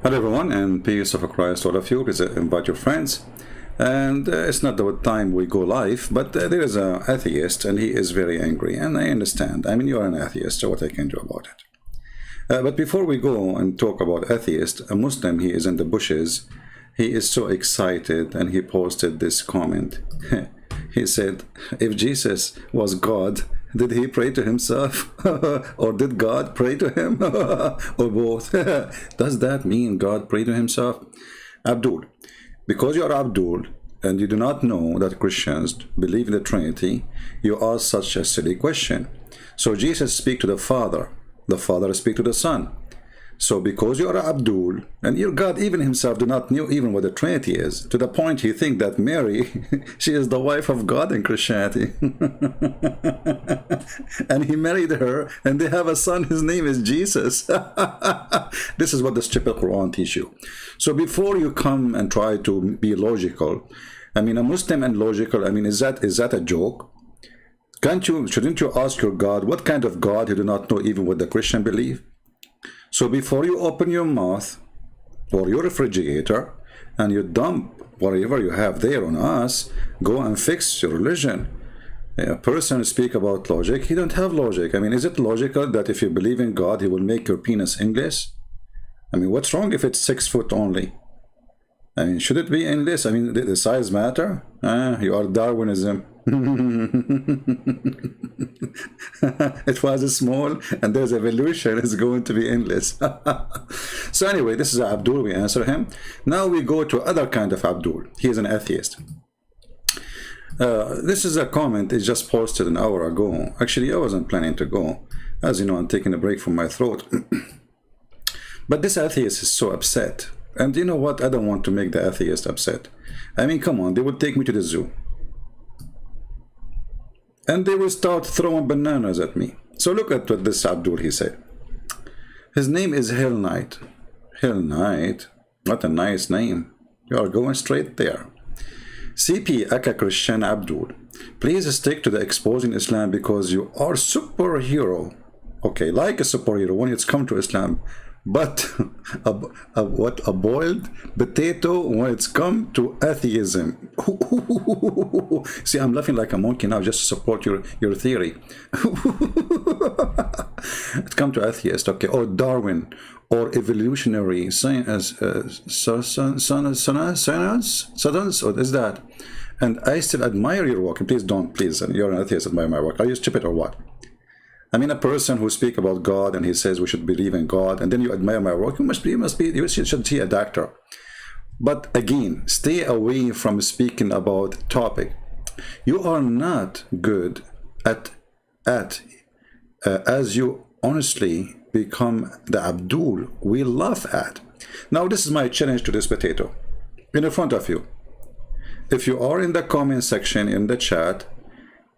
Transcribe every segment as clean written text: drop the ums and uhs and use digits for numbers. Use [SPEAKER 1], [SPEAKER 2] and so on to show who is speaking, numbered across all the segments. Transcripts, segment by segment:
[SPEAKER 1] Hello everyone, and peace of Christ all of you. Please invite your friends. And it's not the time we go live, but there is an atheist and he is very angry, and I understand. I mean, you are an atheist, so what I can do about it. But before we go and talk about atheist, a Muslim, he is in the bushes. He is so excited, and he posted this comment. He said, if Jesus was God, did he pray to himself? Or did God pray to him? Or both? Does that mean God prayed to himself? Abdul, because you are Abdul and you do not know that Christians believe in the Trinity, you ask such a silly question. So Jesus speaks to the Father speaks to the Son. So because you are Abdul, and your God even himself do not know even what the Trinity is, to the point he think that Mary, she is the wife of God in Christianity. And he married her, and they have a son, his name is Jesus. This is what the stupid Quran teach you. So before you come and try to be logical, I mean, a Muslim and logical, I mean, is that a joke? Shouldn't you ask your God, what kind of God you do not know even what the Christian believe? So before you open your mouth or your refrigerator and you dump whatever you have there on us, go and fix your religion. A person speak about logic, he don't have logic. I mean, is it logical that if you believe in God, he will make your penis English? I mean, what's wrong if it's 6 foot only? I mean, should it be endless? I mean, the size matter? You are Darwinism. It was small, and there's evolution is going to be endless. So anyway, this is Abdul, we answer him. Now we go to other kind of Abdul. He is an atheist. This is a comment, it's just posted an hour ago. Actually, I wasn't planning to go. As you know, I'm taking a break from my throat. But this atheist is so upset. And you know what? I don't want to make the atheist upset. I mean, come on, they would take me to the zoo. And they will start throwing bananas at me. So look at what this Abdul, he said. His name is Hell Knight. Hell Knight? What a nice name. You are going straight there. CP Aka Christian Abdul. Please stick to the exposing Islam because you are superhero. Okay, like a superhero when it's come to Islam. But a boiled potato when it's come to atheism. See, I'm laughing like a monkey now just to support your theory. It's come to atheist, okay, or Darwin, or evolutionary science, science, or is that? And I still admire your work. Please don't, please. You're an atheist, admire my work. Are you stupid or what? I mean, a person who speaks about God and he says we should believe in God, and then you admire my work, you should see a doctor. But again, stay away from speaking about topic. You are not good at as you honestly become the Abdul we laugh at. Now, this is my challenge to this potato in front of you. If you are in the comment section in the chat,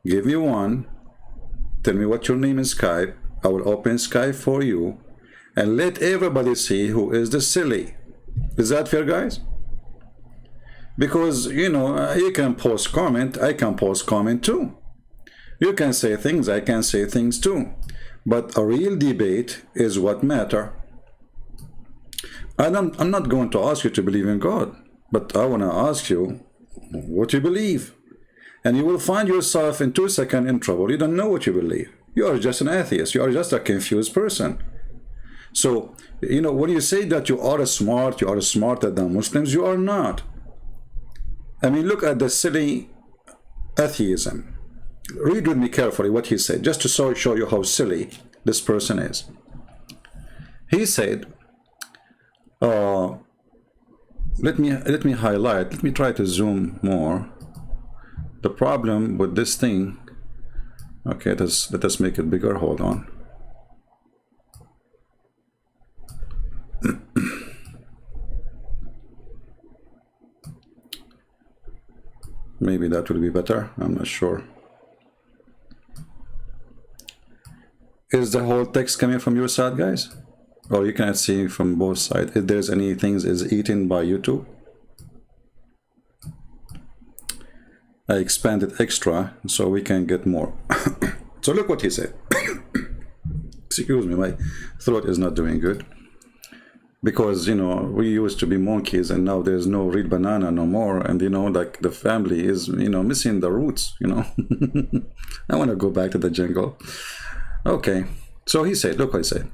[SPEAKER 1] give me one. Tell me what your name is Skype. I will open Skype for you and let everybody see who is the silly. Is that fair, guys? Because, you know, you can post comment, I can post comment too. You can say things, I can say things too. But a real debate is what matter. I'm not going to ask you to believe in God, but I want to ask you what you believe. And you will find yourself in 2 seconds in trouble. You don't know what you believe. You are just an atheist. You are just a confused person. So, you know, when you say that you are smarter than Muslims, you are not. I mean, look at the silly atheism. Read with me carefully what he said, just to show you how silly this person is. He said, let me highlight, let me try to zoom more. The problem with this thing, okay, let us make it bigger. Hold on. Maybe that will be better. I'm not sure. Is the whole text coming from your side, guys? Or you cannot see from both sides? If there's any things is eaten by YouTube? I expanded extra so we can get more. So look what he said. Excuse me, my throat is not doing good. because, you know, we used to be monkeys and now there's no real banana no more, and, you know, like the family is, you know, missing the roots, you know. I want to go back to the jungle. Okay, so he said, look what he said.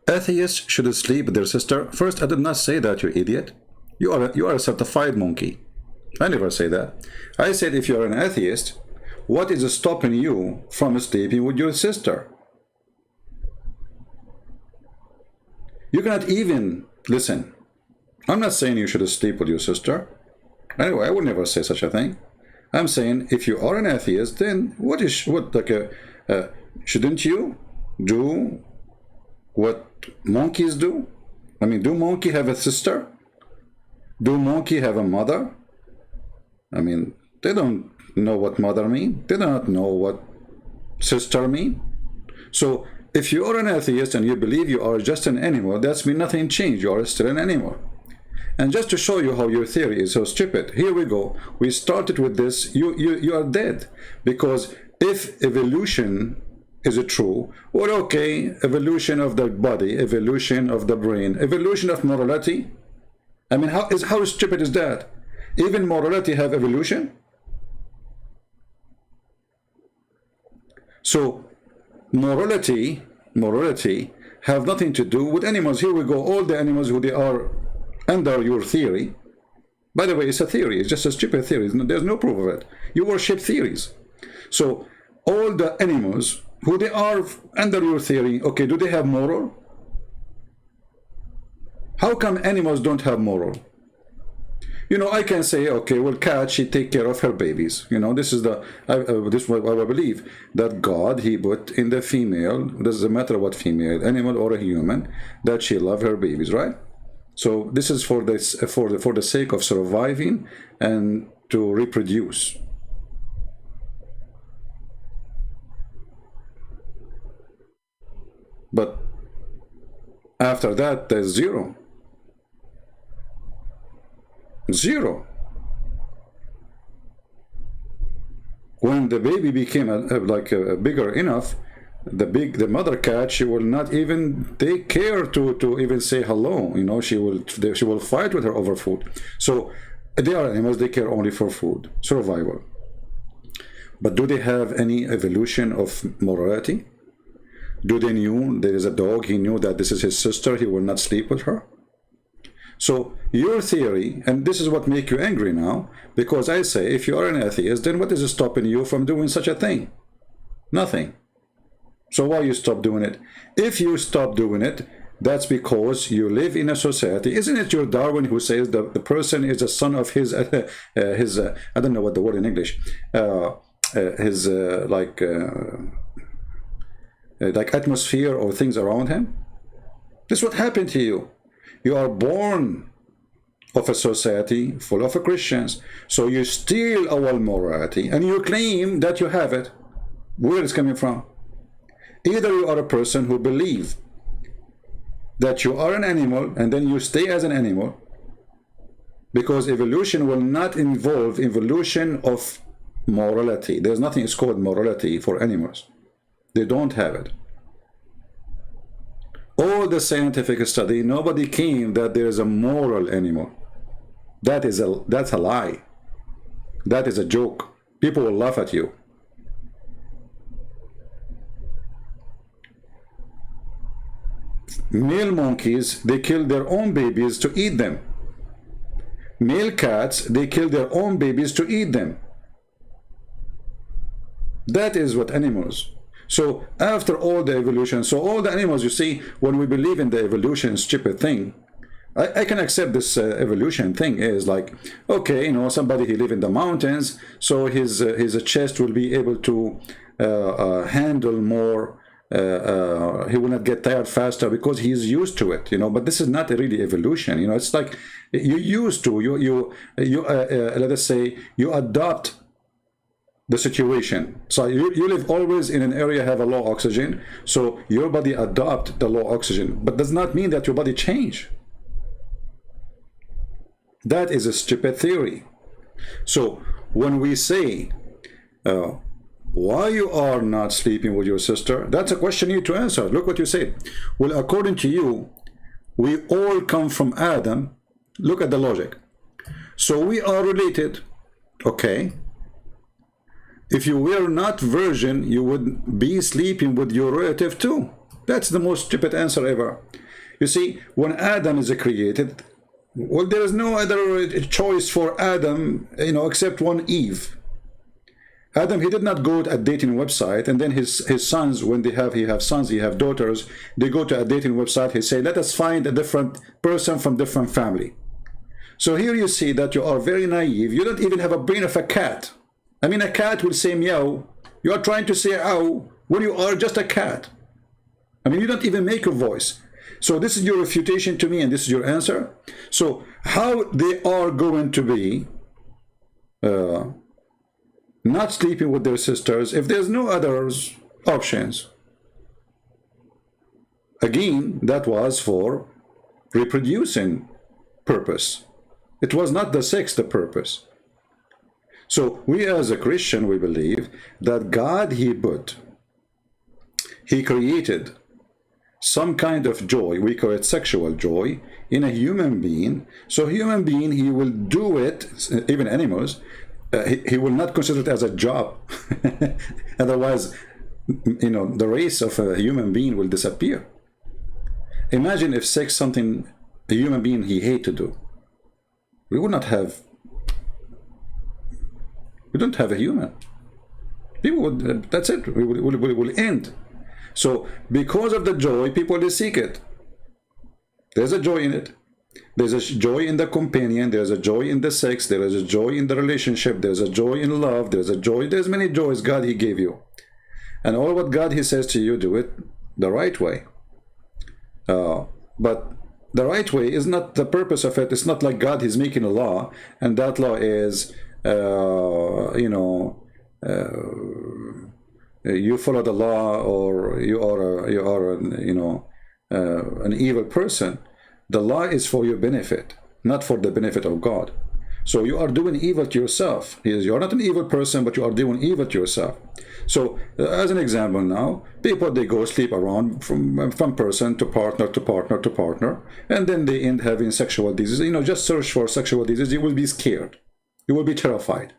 [SPEAKER 1] Atheists should sleep with their sister. First, I did not say that, you idiot. You are a certified monkey. I never say that. I said if you're an atheist, what is stopping you from sleeping with your sister? You cannot even listen. I'm not saying you should sleep with your sister. Anyway, I would never say such a thing. I'm saying if you are an atheist, then shouldn't you do what monkeys do? I mean, do monkey have a sister? Do monkey have a mother? I mean, they don't know what mother mean. They don't know what sister mean. So if you are an atheist and you believe you are just an animal, that's mean nothing changed. You are still an animal. And just to show you how your theory is so stupid, here we go. We started with this. You are dead. Because if evolution is true, well, okay, evolution of the body, evolution of the brain, evolution of morality. I mean, how stupid is that? Even morality have evolution? So morality have nothing to do with animals. Here we go, all the animals who they are under your theory. By the way, it's a theory, it's just a stupid theory. There's no proof of it. You worship theories. So all the animals who they are under your theory, okay, do they have moral? How come animals don't have moral? You know, I can say, okay, well, cat, she take care of her babies. You know, this is what I believe, that God, he put in the female, doesn't matter what female, animal or a human, that she love her babies, right? So this is for the sake of surviving and to reproduce. But after that, there's zero. Zero. When the baby became bigger enough, the mother cat, she will not even take care to even say hello. You know, she will fight with her over food. So they are animals, they care only for food, survival. But do they have any evolution of morality? Do they knew there is a dog, he knew that this is his sister, he will not sleep with her? So your theory, and this is what makes you angry now, because I say if you are an atheist, then what is stopping you from doing such a thing? Nothing. So why you stop doing it? If you stop doing it, that's because you live in a society. Isn't it your Darwin who says that the person is the son of his I don't know what the word in English, like atmosphere or things around him? This is what happened to you. You are born of a society full of Christians, so you steal our morality and you claim that you have it. Where is it coming from? Either you are a person who believes that you are an animal and then you stay as an animal, because evolution will not involve evolution of morality. There's nothing is called morality for animals. They don't have it. All the scientific study, nobody came that there is a moral animal. That's a lie. That is a joke. People will laugh at you. Male monkeys, they kill their own babies to eat them. Male cats, they kill their own babies to eat them. That is what animals. So after all the evolution, so all the animals, you see, when we believe in the evolution stupid thing, I can accept this evolution thing is like, okay, you know, somebody he live in the mountains, so his chest will be able to handle more, he will not get tired faster because he is used to it, you know. But this is not really evolution, you know. It's like you used to, let us say, you adopt the situation. So you live always in an area have a low oxygen, so your body adopt the low oxygen, but does not mean that your body change. That is a stupid theory. So when we say why you are not sleeping with your sister? That's a question you need to answer. Look what you say. Well, according to you, we all come from Adam. Look at the logic. So we are related. Okay. If you were not virgin, you would be sleeping with your relative too. That's the most stupid answer ever. You see, when Adam is created, well, there is no other choice for Adam, except one Eve. Adam, he did not go to a dating website, and then his sons, when he have sons, he have daughters, they go to a dating website, he say, let us find a different person from different family. So here you see that you are very naive. You don't even have a brain of a cat. I mean, a cat will say meow. You are trying to say ow when you are just a cat. I mean, you don't even make a voice. So this is your refutation to me, and this is your answer. So how they are going to be not sleeping with their sisters if there's no other options? Again, that was for reproducing purpose. It was not the sex the purpose. So we as a Christian, we believe that God, he created some kind of joy, we call it sexual joy, in a human being. So human being, he will do it, even animals, he will not consider it as a job. Otherwise, the race of a human being will disappear. Imagine if sex something a human being he hate to do. We would not have, we don't have a human. People would, that's it, we will end. So because of the joy, people they seek it. There's a joy in it. There's a joy in the companion, there's a joy in the sex, there is a joy in the relationship, there's a joy in love, there's a joy, there's many joys God he gave you. And all what God he says to you, do it the right way. But the right way is not the purpose of it. It's not like God is making a law, and that law is, you follow the law, or you are an evil person. The law is for your benefit, not for the benefit of God. So you are doing evil to yourself. You are not an evil person, but you are doing evil to yourself. So as an example now, people, they go sleep around from person to partner to partner to partner, and then they end having sexual disease. Just search for sexual disease. You will be scared. You will be terrified.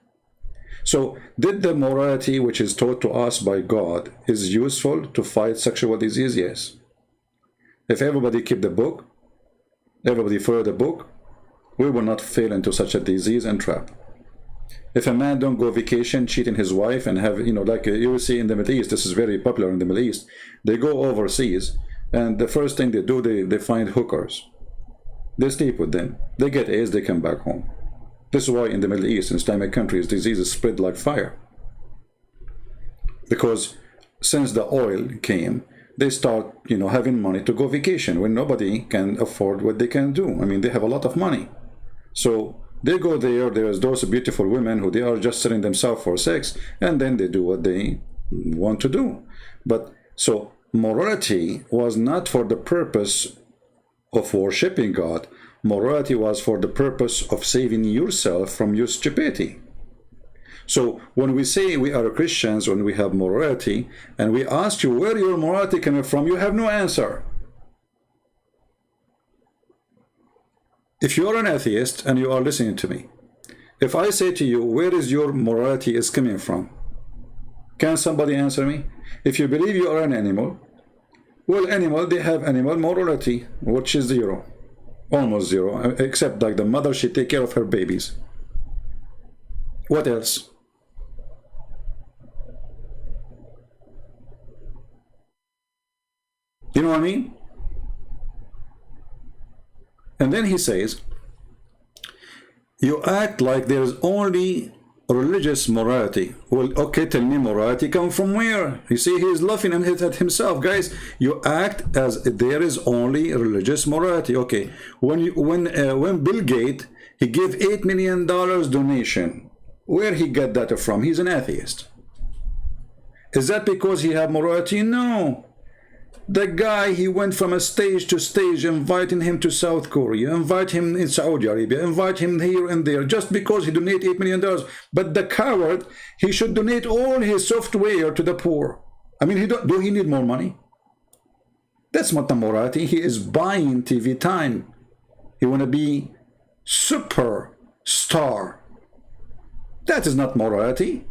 [SPEAKER 1] So did the morality which is taught to us by God is useful to fight sexual disease? Yes. If everybody keep the book, everybody follow the book, we will not fall into such a disease and trap. If a man don't go vacation, cheating his wife, and have, like you will see in the Middle East, this is very popular in the Middle East, they go overseas, and the first thing they do, they find hookers. They sleep with them. They get AIDS, they come back home. This is why in the Middle East, in Islamic countries, diseases spread like fire. Because since the oil came, they start, having money to go vacation when nobody can afford what they can do. I mean, they have a lot of money. So they go there, there's those beautiful women who they are just selling themselves for sex, and then they do what they want to do. But so morality was not for the purpose of worshiping God. Morality was for the purpose of saving yourself from your stupidity. So when we say we are Christians, when we have morality, and we ask you where your morality coming from, you have no answer. If you are an atheist and you are listening to me, if I say to you, where is your morality is coming from? Can somebody answer me? If you believe you are an animal, well, animal, they have animal morality, which is zero. Almost zero, except like the mother, she take care of her babies. What else? You know what I mean? And then he says, you act like there's only religious morality. Well, okay, tell me, morality come from where? You see, he's laughing at himself. Guys, you act as there is only religious morality. Okay, when Bill Gates, he gave $8 million donation, where he got that from? He's an atheist. Is that because he have morality? No. The guy, he went from a stage to stage, inviting him to South Korea, invite him in Saudi Arabia, invite him here and there, just because he donated $8 million. But the coward, he should donate all his software to the poor. I mean, do he need more money? That's not the morality. He is buying TV time. He want to be superstar. That is not morality.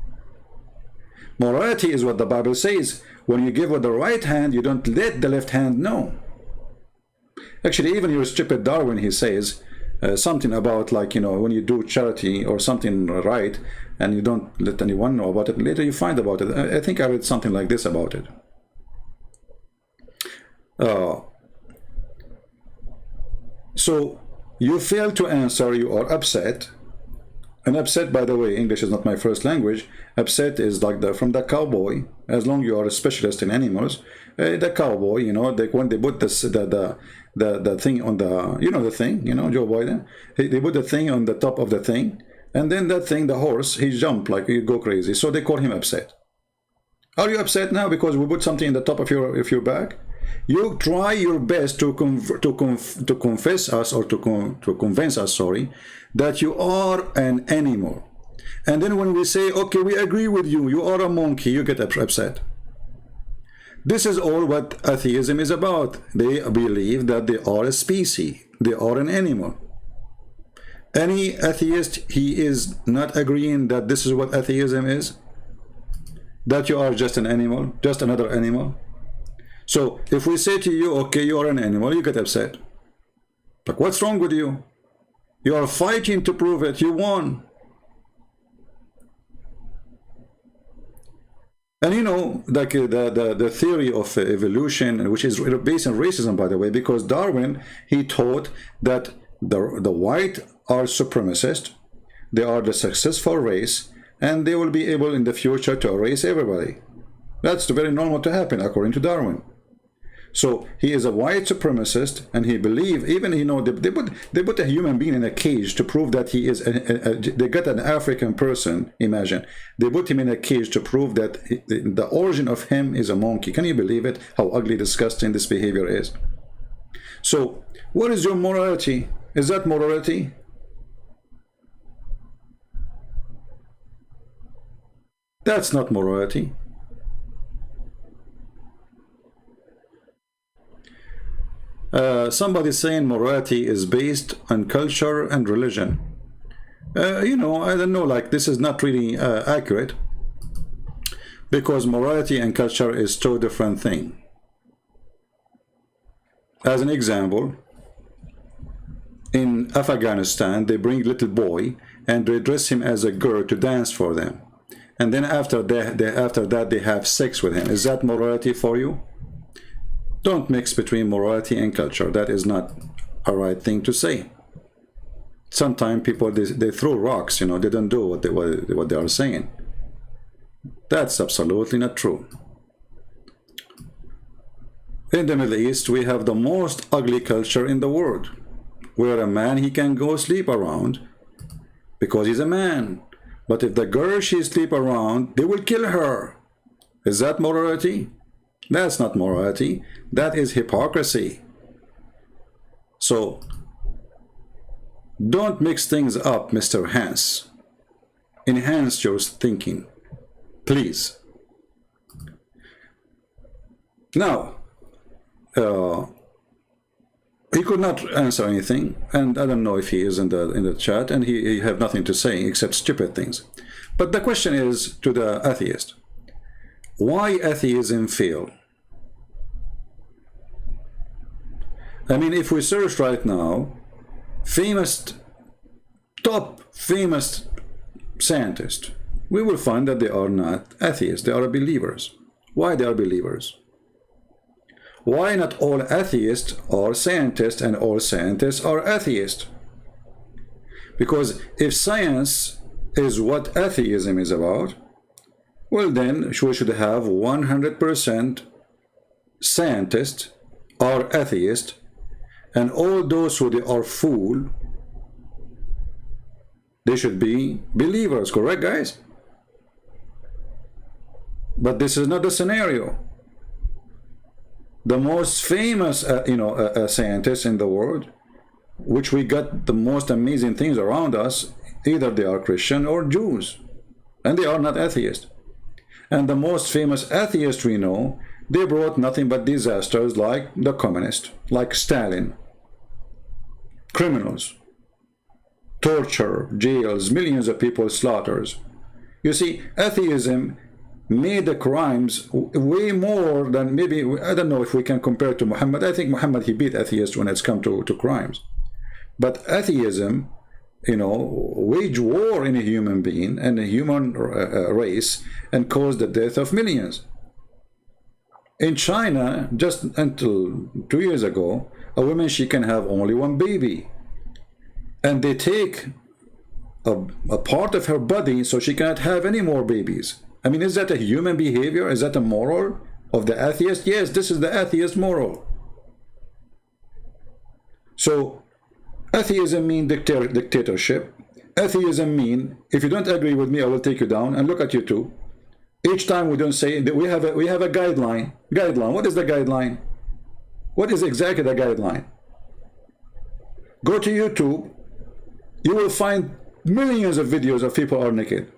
[SPEAKER 1] Morality is what the Bible says. When you give with the right hand, you don't let the left hand know. Actually, even your stupid Darwin, he says something about, like, you know, when you do charity or something right, and you don't let anyone know about it, later you find about it. I think I read something like this about it. So you fail to answer, you are upset. And upset, by the way, English is not my first language. Upset is like from the cowboy. As long as you are a specialist in animals, the cowboy, you know, when they put this, the thing on the, you know, the thing, you know, Joe Biden, they put the thing on the top of the thing, and then that thing, the horse, he jumped like you go crazy. So they call him upset. Are you upset now because we put something in the top of your back? You try your best to confess us, or to convince us, sorry, that you are an animal. And then when we say, okay, we agree with you, you are a monkey, you get upset. This is all what atheism is about. They believe that they are a species, they are an animal. Any atheist, he is not agreeing that this is what atheism is, that you are just an animal, just another animal. So if we say to you, okay, you are an animal, you get upset. Like, what's wrong with you? You are fighting to prove it. You won. And you know, like the theory of evolution, which is based on racism, by the way, because Darwin, he taught that the white are supremacist, they are the successful race, and they will be able in the future to erase everybody. That's very normal to happen, according to Darwin. So he is a white supremacist, and he believes, even, you know, they put a human being in a cage to prove that he is they got an African person, imagine, they put him in a cage to prove that the origin of him is a monkey. Can you believe it, how ugly, disgusting this behavior is? So what is your morality? Is that morality? That's not morality. Somebody saying morality is based on culture and religion. You know, I don't know, like, this is not really accurate, because morality and culture is two different things. As an example, in Afghanistan, they bring little boy and they dress him as a girl to dance for them, and then after that they have sex with him. Is that morality for you? Don't mix between morality and culture. That is not a right thing to say. Sometimes people, they throw rocks, you know, they don't do what they are saying. That's absolutely not true. In the Middle East, we have the most ugly culture in the world, where a man, he can go sleep around because he's a man. But if the girl, she sleep around, they will kill her. Is that morality? That's not morality. That is hypocrisy. So don't mix things up, Mr. Hans. Enhance your thinking, please. Now, he could not answer anything, and I don't know if he is in the chat, and he have nothing to say except stupid things. But the question is to the atheist: why atheism fail? I mean, if we search right now, top famous scientists, we will find that they are not atheists, they are believers. Why they are believers? Why not all atheists are scientists and all scientists are atheists? Because if science is what atheism is about, well then we should have 100% scientists are atheists, and all those who are fool, they should be believers, correct, guys? But this is not the scenario. the most famous, scientists in the world, which we got the most amazing things around us, either they are Christian or Jews, and they are not atheists. And the most famous atheists we know, they brought nothing but disasters, like the communists, like Stalin, criminals, torture, jails, millions of people slaughters. You see, atheism made the crimes way more than, maybe, I don't know if we can compare to Muhammad. I think Muhammad, he beat atheists when it's come to crimes. But atheism, wage war in a human being and a human race, and caused the death of millions. In China, just until 2 years ago, a woman, she can have only one baby. And they take a part of her body so she cannot have any more babies. I mean, is that a human behavior? Is that a moral of the atheist? Yes, this is the atheist moral. So, atheism means dictatorship. Atheism means, if you don't agree with me, I will take you down. And look at you too. Each time we don't say that we have a guideline. Guideline. What is the guideline? What is exactly the guideline? Go to YouTube. You will find millions of videos of people are naked.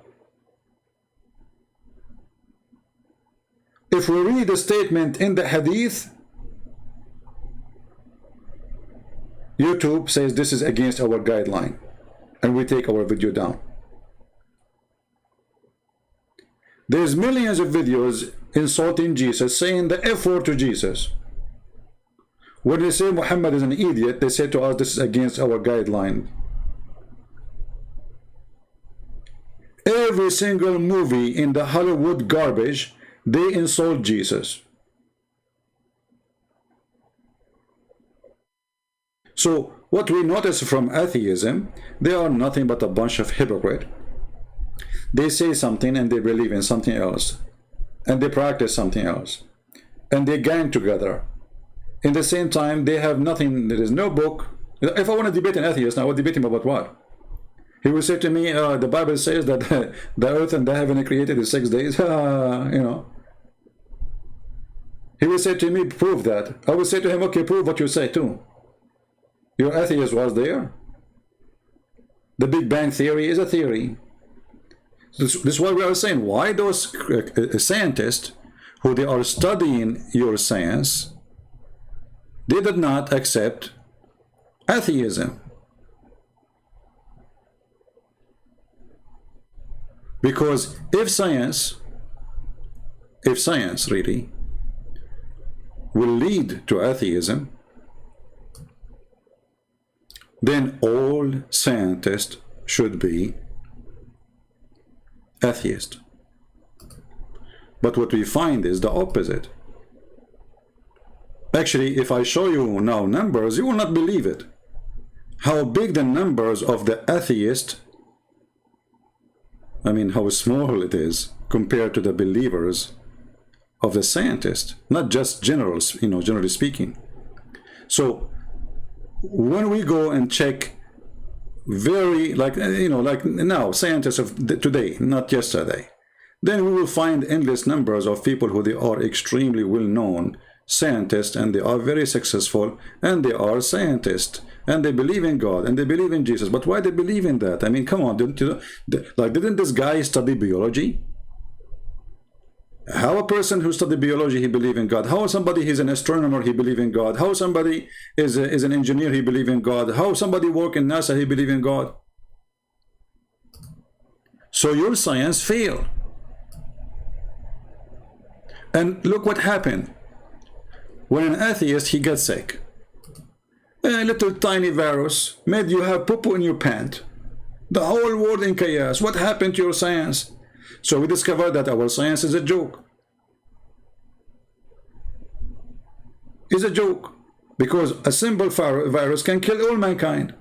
[SPEAKER 1] If we read the statement in the Hadith, YouTube says this is against our guideline, and we take our video down. There's millions of videos insulting Jesus, saying the F word to Jesus. When they say Muhammad is an idiot, they say to us this is against our guideline. Every single movie in the Hollywood garbage, they insult Jesus. So what we notice from atheism, they are nothing but a bunch of hypocrites. They say something and they believe in something else, and they practice something else, and they gang together. In the same time, they have nothing. There is no book. If I want to debate an atheist, I will debate him about what? He will say to me, the Bible says that the earth and the heaven are created in 6 days. He will say to me, prove that. I will say to him, okay, prove what you say too. Your atheist was there. The Big Bang Theory is a theory. This is what we are saying. Why those scientists, who they are studying your science, they did not accept atheism? Because if science really will lead to atheism, then all scientists should be atheist. But what we find is the opposite. Actually, if I show you now numbers, you will not believe it. How big the numbers of the atheist, I mean, how small it is compared to the believers of the scientist, not just generals, generally speaking. So when we go and check very, like now, scientists of today, not yesterday, then we will find endless numbers of people who they are extremely well-known scientists, and they are very successful, and they are scientists, and they believe in God, and they believe in Jesus. But why they believe in that? I mean, come on, didn't this guy study biology? How a person who studied biology, he believe in God? How somebody is an astronomer, he believe in God? How somebody is an engineer, he believe in God? How somebody work in NASA, he believe in God? So your science failed. And look what happened. When an atheist, he gets sick, a little tiny virus made you have poo-poo in your pant. The whole world in chaos. What happened to your science? So we discovered that our science is a joke. It's a joke. Because a simple virus can kill all mankind.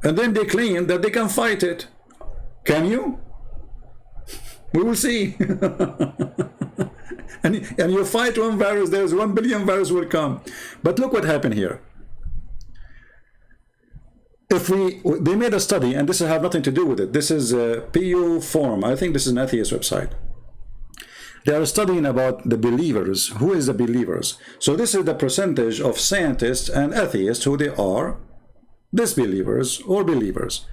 [SPEAKER 1] And then they claim that they can fight it. Can you? We will see. And you fight one virus, there's 1 billion virus will come. But look what happened here. They made a study, and this has nothing to do with it. This is PU Forum. I think this is an atheist website. They are studying about the believers. Who is the believers? So this is the percentage of scientists and atheists who they are disbelievers or believers.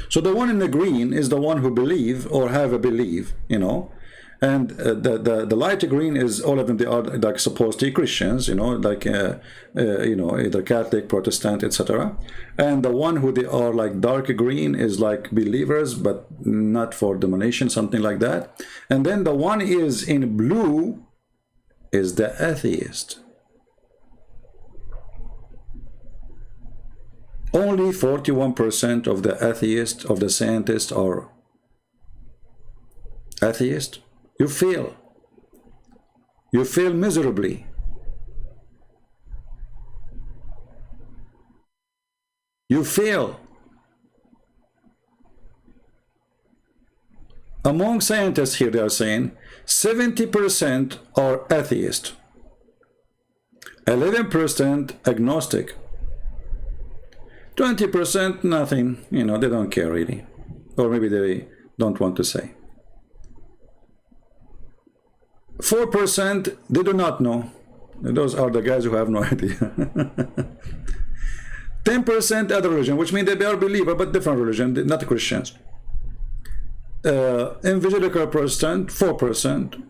[SPEAKER 1] So the one in the green is the one who believe or have a belief, you know, and the light green is all of them. They are like supposedly Christians, you know, like you know, either Catholic, Protestant, etc. And the one who they are like dark green is like believers, but not for domination, something like that. And then the one is in blue is the atheist. Only 41% of the atheists, of the scientists, are atheists. You fail. You fail miserably. You fail. Among scientists here, they are saying 70% are atheist, 11% agnostic, 20% nothing, you know, they don't care really, or maybe they don't want to say. 4% they do not know. Those are the guys who have no idea. 10% other religion, which means they are believer but different religion, not Christians. Evangelical Protestant 4%,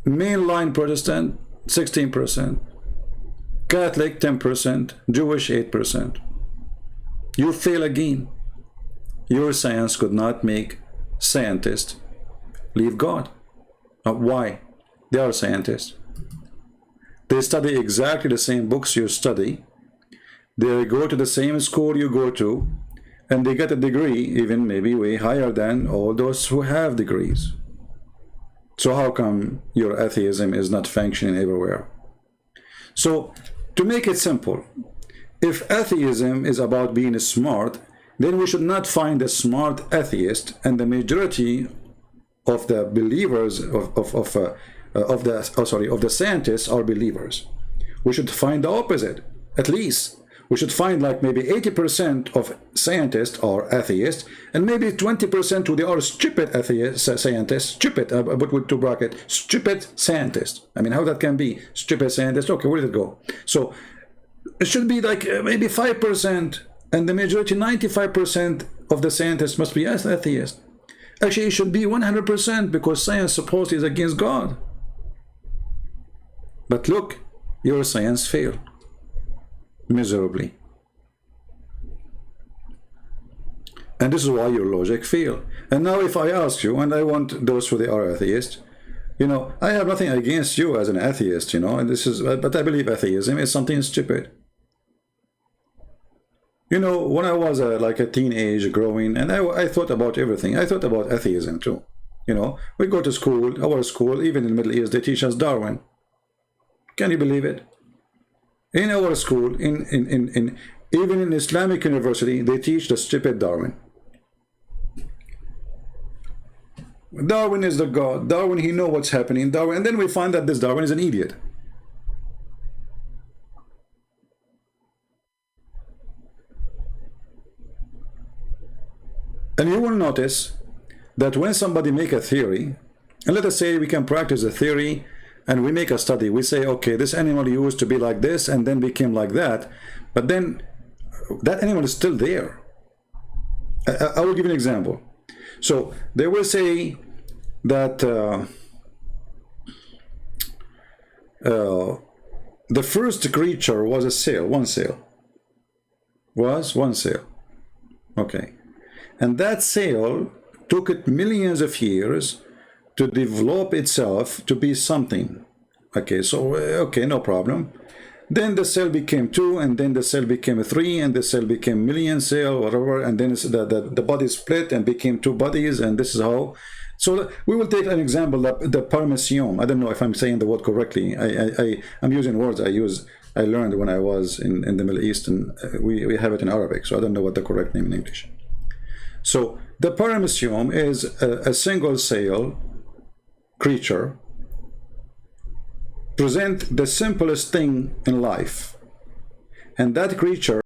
[SPEAKER 1] mainline Protestant 16%, Catholic 10%, Jewish 8%. You fail again. Your science could not make scientists leave God. Why? They are scientists. They study exactly the same books you study. They go to the same school you go to, and they get a degree, even maybe way higher than all those who have degrees. So how come your atheism is not functioning everywhere? So, to make it simple, if atheism is about being smart, then we should not find a smart atheist, and the majority of the believers of the scientists are believers. We should find the opposite. At least we should find like maybe 80% of scientists are atheists, and maybe 20% who they are stupid atheist scientists, stupid, but with two brackets, stupid scientists. I mean, how that can be stupid scientists? Okay, where did it go? So it should be like maybe 5%, and the majority, 95% of the scientists must be atheists. Actually, it should be 100%, because science supposedly is against God. But look, your science failed miserably. And this is why your logic failed. And now if I ask you, and I want those who they are atheists, you know, I have nothing against you as an atheist, you know, and this is, but I believe atheism is something stupid. You know, when I was like a teenage growing, and I thought about everything. I thought about atheism too. You know, we go to school, our school, even in the Middle East, they teach us Darwin. Can you believe it? In our school, even in Islamic university, they teach the stupid Darwin. Darwin is the God. Darwin, he knows what's happening. Darwin, and then we find that this Darwin is an idiot. And you will notice that when somebody make a theory, and let us say we can practice a theory, and we make a study, we say, okay, this animal used to be like this and then became like that, but then that animal is still there. I will give you an example. So they will say that the first creature was a sail, one sail. Okay. And that sail took it millions of years to develop itself to be something. Okay, so, okay, no problem. Then the cell became 2, and then the cell became 3, and the cell became million cell, whatever, and then the body split and became 2 bodies, and this is how. So we will take an example, the paramecium. I don't know if I'm saying the word correctly. I'm using words I learned when I was in the Middle East, and we have it in Arabic, so I don't know what the correct name in English. So the paramecium is a single cell creature, present the simplest thing in life, and that creature